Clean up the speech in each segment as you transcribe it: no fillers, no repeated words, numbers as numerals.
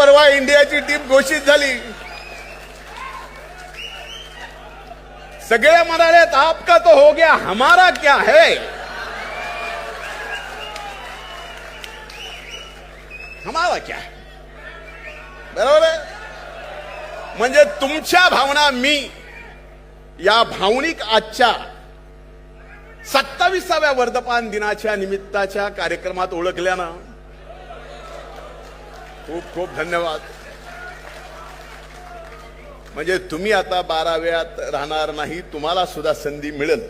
परवा इंडियाची टीम घोषित झाली. सगळे म्हणाले आपका तो हो गया, हमारा क्या है. हमारा क्या है, बरोबर आहे. म्हणजे तुमच्या भावना मी या भावनिक आजच्या 27व्या वर्धापन दिनाच्या निमित्ताच्या कार्यक्रमात ओळखल्यानं खूप खूप धन्यवाद. म्हणजे तुम्ही आता 12व्यात राहणार नाही, तुम्हाला सुद्धा संधी मिळेल.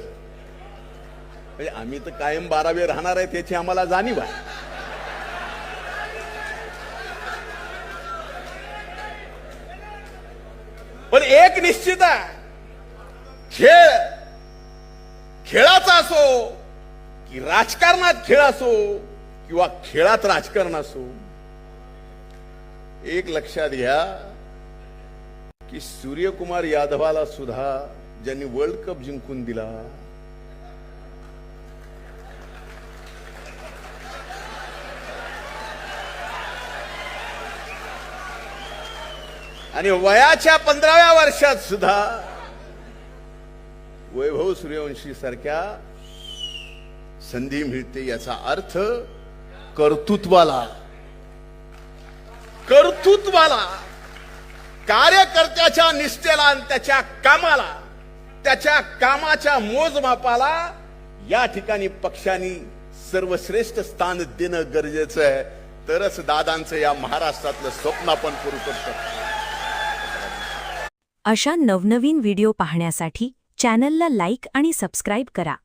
म्हणजे आम्ही तर कायम 12वे राहणार आहे त्याची आम्हाला जाणीव आहे. पण एक निश्चित आहे, खेळाचा असो की राजकारणात खेळ असो किंवा खेळात राजकारण असो, एक लक्षात घ्या की सूर्यकुमार यादवाला सुद्धा ज्यांनी वर्ल्ड कप जिंकून दिला, आणि वयाच्या 15व्या वर्षात सुद्धा वैभव सूर्यवंशी सारख्या संधी मिळते. याचा अर्थ कर्तृत्वाला कार्यकर्त्याच्या निष्ठेला आणि त्याच्या कामाला, त्याच्या कामाच्या मोजमापाला या ठिकाणी पक्षांनी सर्वश्रेष्ठ स्थान देणं गरजेचं आहे. तरच दादांचं या महाराष्ट्रातलं स्वप्न आपण पूर्ण करू शकतो. अशा नवनवीन व्हिडिओ पाहण्यासाठी चॅनलला लाईक आणि सबस्क्राईब करा.